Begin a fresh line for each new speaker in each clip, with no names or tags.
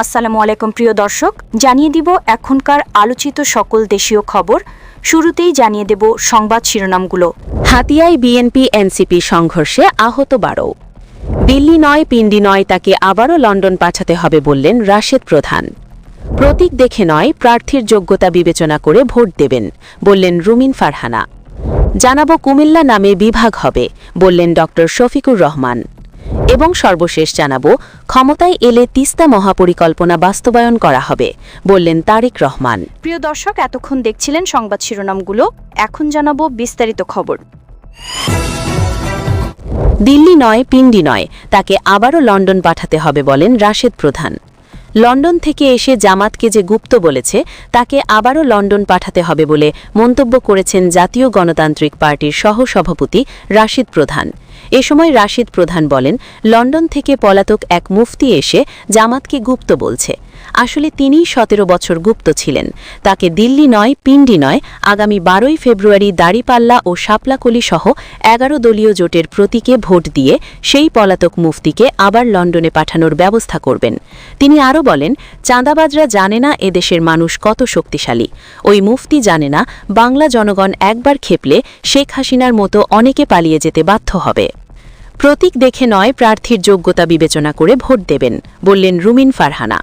আসসালামু আলাইকুম প্রিয় দর্শক, জানিয়ে দিব এখনকার আলোচিত সকল দেশীয় খবর। শুরুতেই জানিয়ে দেব সংবাদ শিরোনামগুলো।
হাতিয়ায় বিএনপি এনসিপি সংঘর্ষে আহত 12। দিল্লি নয় পিন্ডি নয়, তাকে আবারও লন্ডন পাঠাতে হবে বললেন রাশেদ প্রধান। প্রতীক দেখে নয়, প্রার্থীর যোগ্যতা বিবেচনা করে ভোট দেবেন বললেন রুমিন ফারহানা। জানাবো কুমিল্লা নামে বিভাগ হবে বললেন ড শফিকুর রহমান। এবং সর্বশেষ জানাবো ক্ষমতায় এলে তিস্তা মহাপরিকল্পনা বাস্তবায়ন করা হবে বললেন তারেক রহমান।
প্রিয় দর্শক, এতক্ষণ দেখছিলেন সংবাদ শিরোনামগুলো, এখন জানাবো বিস্তারিত খবর।
দিল্লি নয় পিন্ডি নয়, তাকে আবারও লন্ডন পাঠাতে হবে বলেন রাশেদ প্রধান। লন্ডন থেকে এসে জামাতকে যে গুপ্ত বলেছে তাকে আবারও লন্ডন পাঠাতে হবে বলে মন্তব্য করেছেন জাতীয় গণতান্ত্রিক পার্টির সহসভাপতি রাশিদ প্রধান। এ সময় রাশিদ প্রধান বলেন, লন্ডন থেকে পলাতক এক মুফতি এসে জামাতকে গুপ্ত বলছে। আসলে তিনিই 17 বছর গুপ্ত ছিলেন। তাকে দিল্লি নয় পিন্ডি নয়, আগামী 12ই ফেব্রুয়ারি দাড়িপাল্লা ও শাপলাকলি সহ 11 দলীয় জোটের প্রতীকে ভোট দিয়ে সেই পলাতক মুফতিকে আবার লন্ডনে পাঠানোর ব্যবস্থা করবেন। তিনি আরও বলেন, চাঁদাবাজরা জানে না এদেশের মানুষ কত শক্তিশালী। ওই মুফতি জানে না বাংলা জনগণ একবার খেপলে শেখ হাসিনার মতো অনেকে পালিয়ে যেতে বাধ্য হবে। প্রতীক দেখে নয়, প্রার্থীর যোগ্যতা বিবেচনা করে ভোট দেবেন বললেন রুমিন ফারহানা।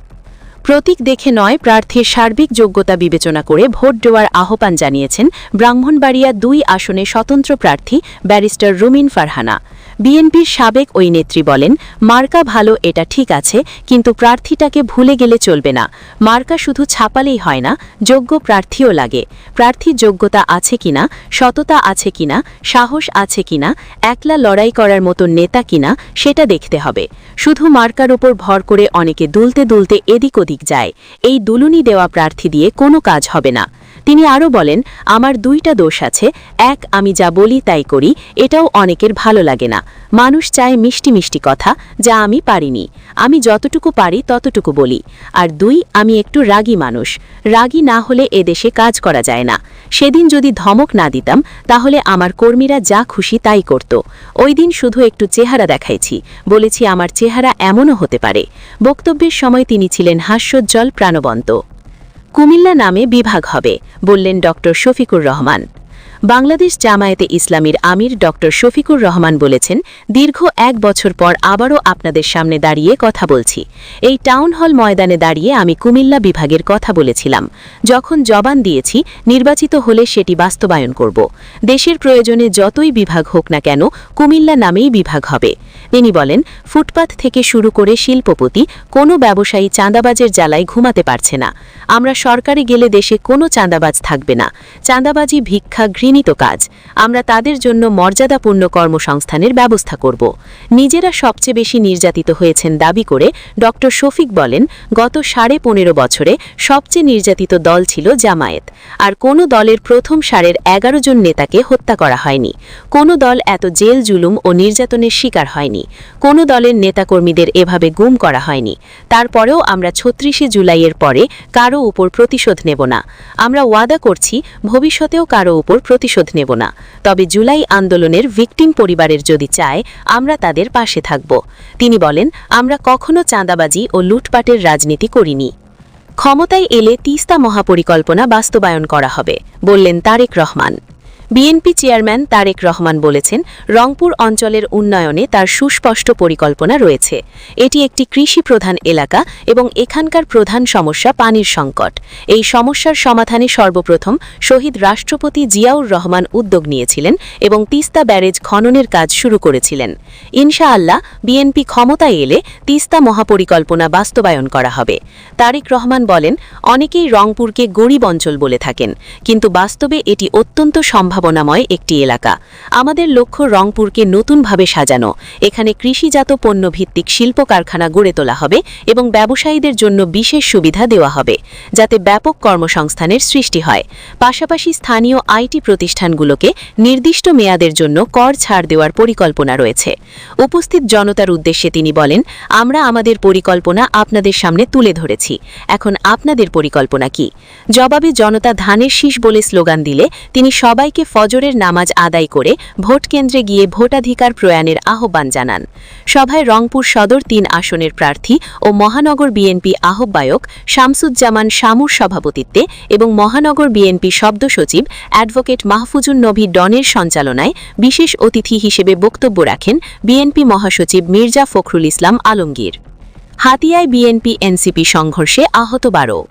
প্রতীক দেখে নয়, প্রার্থীর সার্বিক যোগ্যতা বিবেচনা করে ভোট দেওয়ার আহ্বান জানিয়েছেন ব্রাহ্মণবাড়িয়া 2 আসনে স্বতন্ত্র প্রার্থী ব্যারিস্টার রুমিন ফারহানা। বিএনপির সাবেক ওই নেত্রী বলেন, মার্কা ভালো এটা ঠিক আছে, কিন্তু প্রার্থীটাকে ভুলে গেলে চলবে না। মার্কা শুধু ছাপালেই হয় না, যোগ্য প্রার্থীও লাগে। প্রার্থীর যোগ্যতা আছে কিনা, সততা আছে কিনা, সাহস আছে কিনা, একলা লড়াই করার মতো নেতা কিনা সেটা দেখতে হবে। শুধু মার্কার ওপর ভর করে অনেকে দুলতে দুলতে এদিক ওদিক যায়। এই দুলুনি দেওয়া প্রার্থী দিয়ে কোনো কাজ হবে না। তিনি আরও বলেন, আমার 2টা দোষ আছে। এক, আমি যা বলি তাই করি, এটাও অনেকের ভালো লাগে না। মানুষ চায় মিষ্টি মিষ্টি কথা, যা আমি পারিনি। আমি যতটুকু পারি ততটুকু বলি। আর 2, আমি একটু রাগী মানুষ। রাগী না হলে এদেশে কাজ করা যায় না। সেদিন যদি ধমক না দিতাম তাহলে আমার কর্মীরা যা খুশি তাই করত। ওই দিন শুধু একটু চেহারা দেখাইছি, বলেছি আমার চেহারা এমনও হতে পারে। বক্তব্যের সময় তিনি ছিলেন হাস্যোজ্জ্বল প্রাণবন্ত। কুমিল্লা নামে বিভাগ হবে বললেন ড শফিকুর রহমান। বাংলাদেশ জামায়াতে ইসলামীর আমির ড শফিকুর রহমান বলেছেন, দীর্ঘ 1 বছর পর আবারও আপনাদের সামনে দাঁড়িয়ে কথা বলছি। এই টাউন হল ময়দানে দাঁড়িয়ে আমি কুমিল্লা বিভাগের কথা বলেছিলাম। যখন জবান দিয়েছি, নির্বাচিত হলে সেটি বাস্তবায়ন করব। দেশের প্রয়োজনে যতই বিভাগ হোক না কেন, কুমিল্লা নামেই বিভাগ হবে। তিনি বলেন, ফুটপাত থেকে শুরু করে শিল্পপতি কোনো ব্যবসায়ী চাঁদাবাজের জ্বালায় ঘুমাতে পারছে না। আমরা সরকারে গেলে দেশে কোনো চাঁদাবাজ থাকবে না। চাঁদাবাজি ভিক্ষা ঘৃণিত কাজ। আমরা তাদের জন্য মর্যাদাপূর্ণ কর্মসংস্থানের ব্যবস্থা করব। নিজেরা সবচেয়ে বেশি নির্যাতিত হয়েছেন দাবি করে ড শফিক বলেন, গত 15.5 বছরে সবচেয়ে নির্যাতিত দল ছিল জামায়াত। আর কোনো দলের প্রথম সারের 11 জন নেতাকে হত্যা করা হয়নি। কোনো দল এত জেল জুলুম ও নির্যাতনের শিকার হয়নি। কোনো দলের নেতাকর্মীদের এভাবে গুম করা হয়নি। তারপরেও আমরা 36শে জুলাইয়ের পরে কারো উপর প্রতিশোধ নেব না। আমরা ওয়াদা করছি ভবিষ্যতেও কারো উপর প্রতিশোধ নেব না। তবে জুলাই আন্দোলনের ভিকটিম পরিবারের যদি চায়, আমরা তাদের পাশে থাকব। তিনি বলেন, আমরা কখনো চাঁদাবাজি ও লুটপাটের রাজনীতি করিনি। ক্ষমতায় এলে তিস্তা মহাপরিকল্পনা বাস্তবায়ন করা হবে বললেন তারেক রহমান। বিএনপি চেয়ারম্যান তারেক রহমান বলেছেন, রংপুর অঞ্চলের উন্নয়নে তার সুস্পষ্ট পরিকল্পনা রয়েছে। এটি একটি কৃষি প্রধান এলাকা এবং এখানকার প্রধান সমস্যা পানির সংকট। এই সমস্যার সমাধানে সর্বপ্রথম শহীদ রাষ্ট্রপতি জিয়াউর রহমান উদ্যোগ নিয়েছিলেন এবং তিস্তা ব্যারেজ খননের কাজ শুরু করেছিলেন। ইনশাআল্লাহ বিএনপি ক্ষমতায় এলে তিস্তা মহাপরিকল্পনা বাস্তবায়ন করা হবে। তারেক রহমান বলেন, অনেকেই রংপুরকে গরিব অঞ্চল বলে থাকেন, কিন্তু বাস্তবে এটি অত্যন্ত সম্ভাবনাময় একটি এলাকা। আমাদের লক্ষ্য রংপুরকে নতুনভাবে সাজানো। এখানে কৃষিজাত পণ্য ভিত্তিক শিল্প কারখানা গড়ে তোলা হবে এবং ব্যবসায়ীদের জন্য বিশেষ সুবিধা দেওয়া হবে, যাতে ব্যাপক কর্মসংস্থানের সৃষ্টি হয়। পাশাপাশি স্থানীয় আইটি প্রতিষ্ঠানগুলোকে নির্দিষ্ট মেয়াদের জন্য কর ছাড় দেওয়ার পরিকল্পনা রয়েছে। উপস্থিত জনতার উদ্দেশ্যে তিনি বলেন, আমরা আমাদের পরিকল্পনা আপনাদের সামনে তুলে ধরেছি। এখন আপনাদের পরিকল্পনা কি? জবাবে জনতা ধানের শীষ বলে স্লোগান দিলে তিনি সবাইকে ফজরের নামাজ আদায় করে ভোট কেন্দ্রে গিয়ে ভোটাধিকার প্রয়াণের আহ্বান জানান। সভায় রংপুর সদর ৩ আসনের প্রার্থী ও মহানগর বিএনপি আহ্বায়ক শামসুজ্জামান শামুর সভাপতিত্বে এবং মহানগর বিএনপি শব্দ সচিব অ্যাডভোকেট মাহফুজুন নবী ডনের সঞ্চালনায় বিশেষ অতিথি হিসেবে বক্তব্য রাখেন বিএনপি মহাসচিব মির্জা ফখরুল ইসলাম আলমগীর। হাতিয়ায় বিএনপি এনসিপি সংঘর্ষে আহত ১২।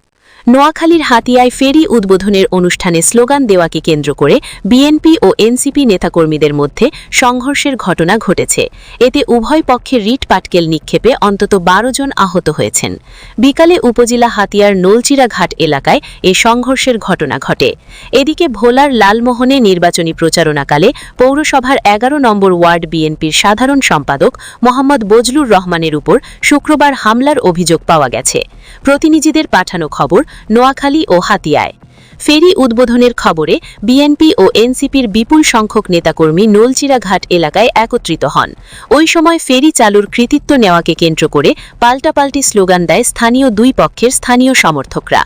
নোয়াখালীর হাতিয়ায় ফেরি উদ্বোধনের অনুষ্ঠানে স্লোগান দেওয়াকে কেন্দ্র করে বিএনপি ও এনসিপি নেতাকর্মীদের মধ্যে সংঘর্ষের ঘটনা ঘটেছে। এতে উভয় পক্ষের রিট পাটকেল নিক্ষেপে অন্তত ১২ জন আহত হয়েছেন। বিকালে উপজেলা হাতিয়ার নলচিরা ঘাট এলাকায় এ সংঘর্ষের ঘটনা ঘটে। এদিকে ভোলার লালমোহনে নির্বাচনী প্রচারণাকালে পৌরসভার ১১ নম্বর ওয়ার্ড বিএনপির সাধারণ সম্পাদক মোহাম্মদ বজলুর রহমানের উপর শুক্রবার হামলার অভিযোগ পাওয়া গেছে। প্রতিনিধিদের পাঠানো খবর নোয়াখালী ও হাতিয়ায়। ফেরি উদ্বোধনের খবরে বিএনপি ও এনসিপির বিপুল সংখ্যক নেতাকর্মী নলচিরা ঘাট এলাকায় একত্রিত হন। ওই সময় ফেরি চালুর কৃতিত্ব নেওয়াকে কেন্দ্র করে পাল্টাপাল্টি স্লোগান দেয় স্থানীয় দুই পক্ষের স্থানীয় সমর্থকরা।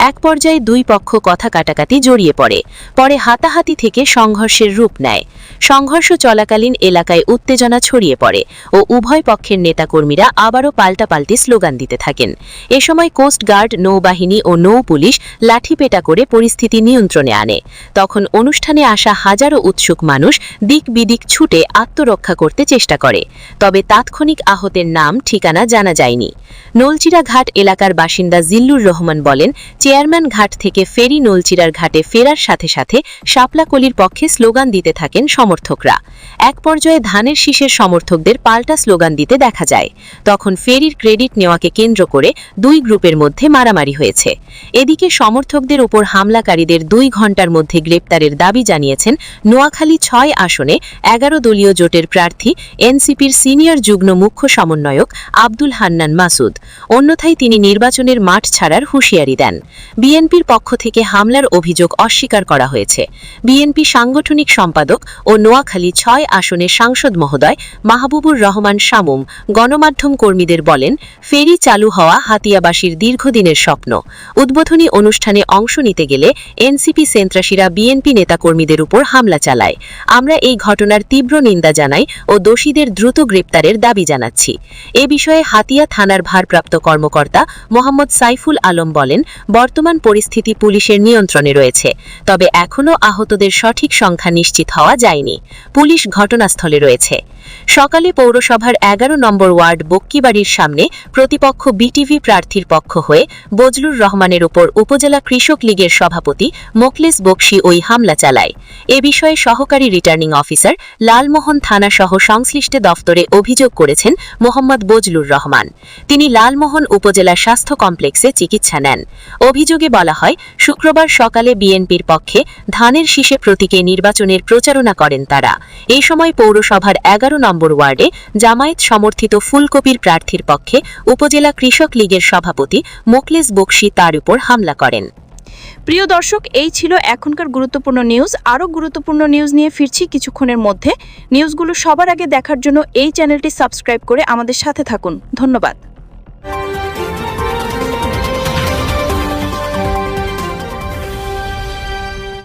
এক পর্যায়ে দুই পক্ষ কথা কাটাকাটি জড়িয়ে পড়ে। পরে হাতাহাতি থেকে সংঘর্ষের রূপ নেয়। সংঘর্ষ চলাকালীন এলাকায় উত্তেজনা ছড়িয়ে পড়ে ও উভয় পক্ষের নেতাকর্মীরা আবারও পাল্টাপাল্টি স্লোগান দিতে থাকেন। এ সময় কোস্টগার্ড, নৌবাহিনী ও নৌ পুলিশ লাঠিপেটা করে পরিস্থিতি নিয়ন্ত্রণে আনে। তখন অনুষ্ঠানে আসা হাজারো উৎসুক মানুষ দিক বিদিক ছুটে আত্মরক্ষা করতে চেষ্টা করে। তবে তাৎক্ষণিক আহতের নাম ঠিকানা জানা যায়নি। নলচিরা ঘাট এলাকার বাসিন্দা জিল্লুর রহমান বলেন, চেয়ারম্যান ঘাট থেকে ফেরি নলচিরার ঘাটে ফেরার সাথে সাথে শাপলাকলির পক্ষে স্লোগান দিতে থাকেন সমর্থকরা। এক পর্যায়ে ধানের শীষের সমর্থকদের পাল্টা স্লোগান দিতে দেখা যায়। তখন ফেরির ক্রেডিট নেওয়াকে কেন্দ্র করে দুই গ্রুপের মধ্যে মারামারি হয়েছে। এদিকে সমর্থকদের উপর হামলাকারীদের ২ ঘণ্টার মধ্যে গ্রেপ্তারের দাবি জানিয়েছেন নোয়াখালী ৬ আসনে ১১ দলীয় জোটের প্রার্থী এনসিপির সিনিয়র যুগ্ম মুখ্য সমন্বয়ক আব্দুল হান্নান মাসুদ। অন্যথায় তিনি নির্বাচনের মাঠ ছাড়ার হুঁশিয়ারি দেন। বিএনপির পক্ষ থেকে হামলার অভিযোগ অস্বীকার করা হয়েছে। বিএনপি সাংগঠনিক সম্পাদক ও নোয়াখালী ৬ আসনের সাংসদ মহোদয় মাহবুবুর রহমান শামুম গণমাধ্যম কর্মীদের বলেন, ফেরি চালু হওয়া হাতিয়াবাসীর দীর্ঘদিনের স্বপ্ন। উদ্বোধনী অনুষ্ঠানে অংশ নিতে গেলে এনসিপি সন্ত্রাসীরা বিএনপি নেতাকর্মীদের উপর হামলা চালায়। আমরা এই ঘটনার তীব্র নিন্দা জানাই ও দোষীদের দ্রুত গ্রেপ্তারের দাবি জানাচ্ছি। এ বিষয়ে হাতিয়া থানার ভারপ্রাপ্ত কর্মকর্তা মোহাম্মদ সাইফুল আলম বলেন, বর্তমান পরিস্থিতি পুলিশের নিয়ন্ত্রণে রয়েছে, তবে এখনও আহতদের সঠিক সংখ্যা নিশ্চিত হওয়া যায়নি। পুলিশ ঘটনাস্থলে রয়েছে। সকালে পৌরসভার ১১ নম্বর ওয়ার্ড বক্কিবাড়ির সামনে প্রতিপক্ষ বিটিভি প্রার্থীর পক্ষ হয়ে বজলুর রহমানের উপর উপজেলা কৃষক লীগের সভাপতি মোখলেস বকশি ওই হামলা চালায়। এ বিষয়ে সহকারী রিটার্নিং অফিসার লালমোহন থানাসহ সংশ্লিষ্ট দফতরে অভিযোগ করেছেন মোহাম্মদ বজলুর রহমান। তিনি লালমোহন উপজেলা স্বাস্থ্য কমপ্লেক্সে চিকিৎসা নেন। অভিযোগে বলা হয়, শুক্রবার সকালে বিএনপির পক্ষে ধানের শীষে প্রতীকে নির্বাচনের প্রচারণা করেন তারা। এই সময় পৌরসভার ১১ নম্বর ওয়ার্ডে জামায়াত সমর্থিত ফুলকপির প্রার্থীর পক্ষে উপজেলা কৃষক লীগের সভাপতি মোখলেস বকশি তার উপর হামলা করেন।
প্রিয় দর্শক, এই ছিল এখনকার গুরুত্বপূর্ণ নিউজ। আরও গুরুত্বপূর্ণ নিউজ নিয়ে ফিরছি কিছুক্ষণের মধ্যে। নিউজগুলো সবার আগে দেখার জন্য এই চ্যানেলটি সাবস্ক্রাইব করে আমাদের সাথে থাকুন। ধন্যবাদ।